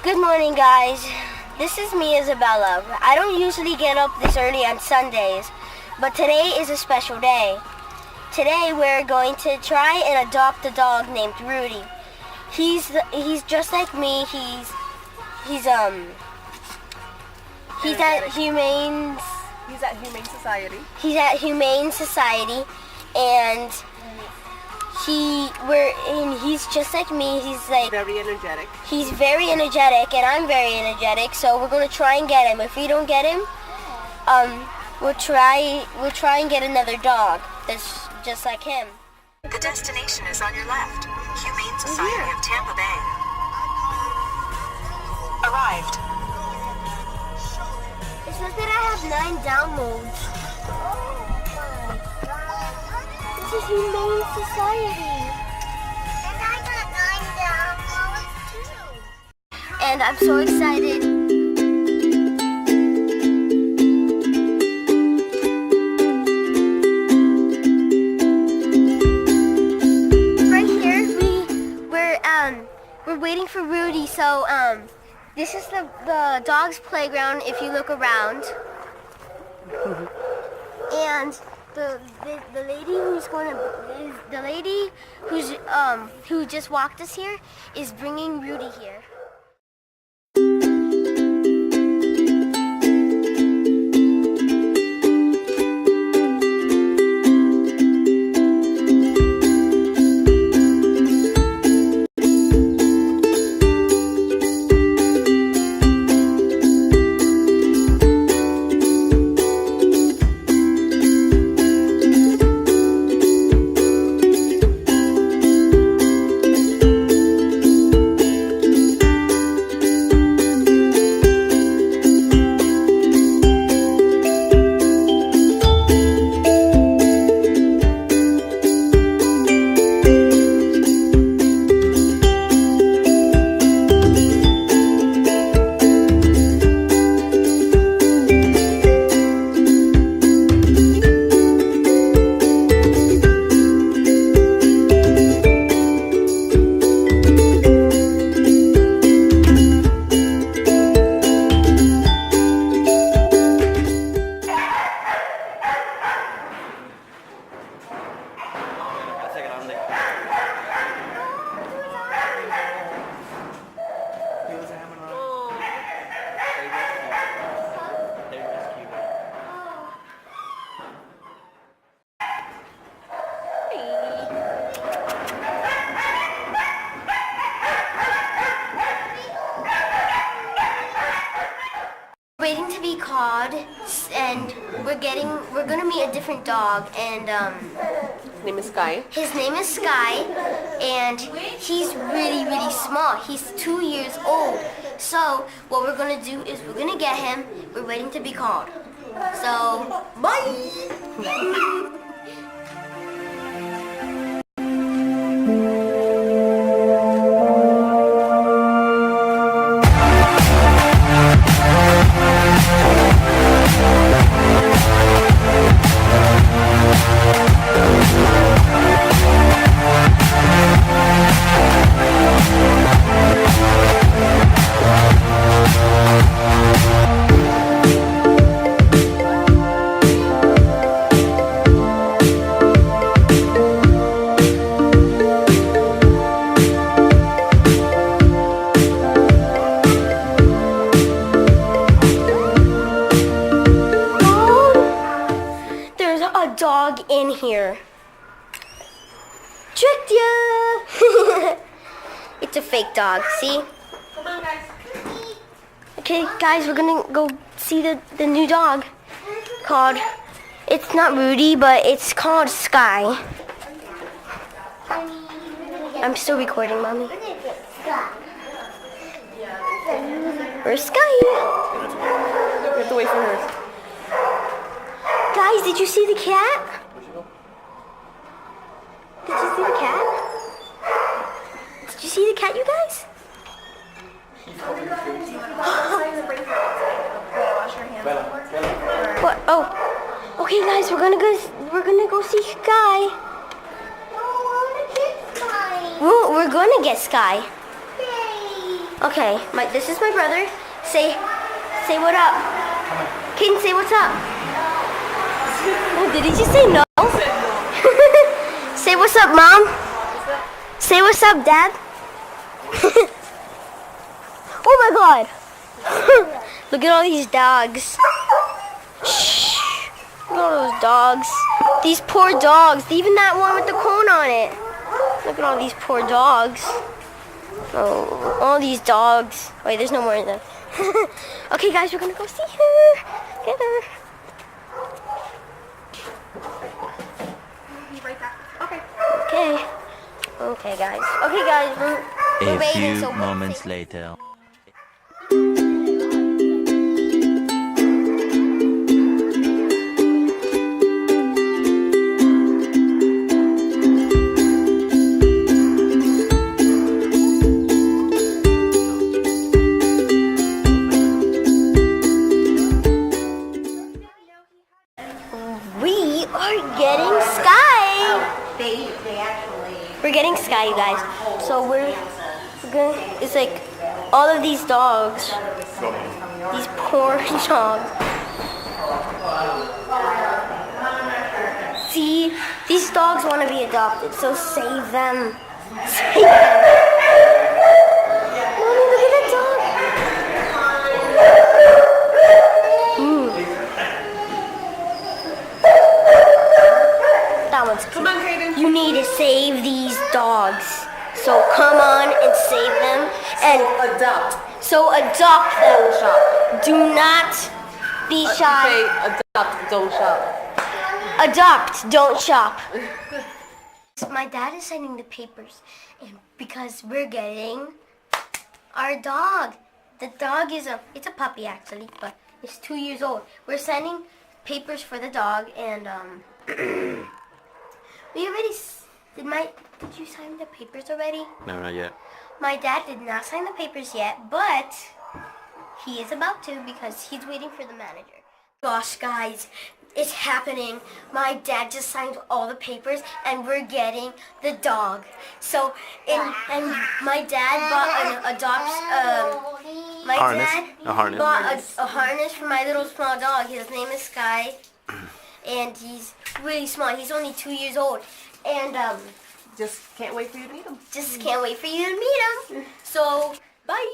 Good morning, guys. This is me, Isabella. I don't usually get up this early on Sundays, but today is a special day. Today we're going to try and adopt a dog named Rudy. He's just like me. He's at Humane. He's at Humane Society. He's at Humane Society, and he's just like me. He's like Very energetic. He's very energetic, and I'm very energetic. So we're gonna try and get him. If we don't get him, we'll try and get another dog that's just like him. The destination is on your left. Humane Society of Tampa Bay. Arrived. It says that I have 9 downloads. This is Humane Society. And I got 9 downloads too. And I'm so excited. Right here, we're waiting for Rudy. So this is the dog's playground. If you look around, and the lady who just walked us here is bringing Rudy here. Waiting to be called, and we're gonna meet a different dog, and His name is Sky. his name is Sky, and he's really small. He's 2 years old. So what we're gonna do is we're gonna get him. We're waiting to be called. So bye. Dog in here. Tricked ya! It's a fake dog, see? Come on, guys. Okay, guys, we're gonna go see the new dog called, it's not Rudy, but it's called Sky. I'm still recording, Mommy. Where's Sky? We have to wait for her. Guys, did you see the cat? Did you see the cat? Did you see the cat, you guys? What? Oh, okay, guys, we're gonna go see Sky. Oh, I want to get Sky. We're gonna get Sky. Yay. Okay, this is my brother. Say what up. Caden, say what's up. Oh, did he just say no? Say what's up, Mom. Say what's up, Dad. Oh my God. Look at all these dogs. Shh. Look at all those dogs. These poor dogs. Even that one with the cone on it. Look at all these poor dogs. Oh, all these dogs. Wait, there's no more in them. Okay, guys, we're gonna go see her. Get her. Okay. Okay. Okay, guys. Okay, guys. We're A waiting, few so moments later. we are getting Sky. We're getting Sky, you guys. So we're gonna. It's like all of these dogs. These poor dogs. See, these dogs want to be adopted, so save them. Save them. Mommy, look at that dog. That one's cute. Come on, Caden. You need to save these dogs. So come on and save them. And Adopt. so adopt them. Don't shop. Do not be shy. Say adopt, don't shop. Adopt, don't shop. My dad is signing the papers, and because we're getting our dog. The dog is it's a puppy actually, but it's 2 years old. We're signing papers for the dog, and we already did you sign the papers already? No, not yet. My dad did not sign the papers yet, but he is about to because he's waiting for the manager. Gosh, guys, it's happening. My dad just signed all the papers, and we're getting the dog. So, and my dad bought my Harness? dad A harness? bought a harness for my little small dog. His name is Sky, and he's really small. He's only 2 years old, and Just can't wait for you to meet him. just can't wait for you to meet him. So, bye.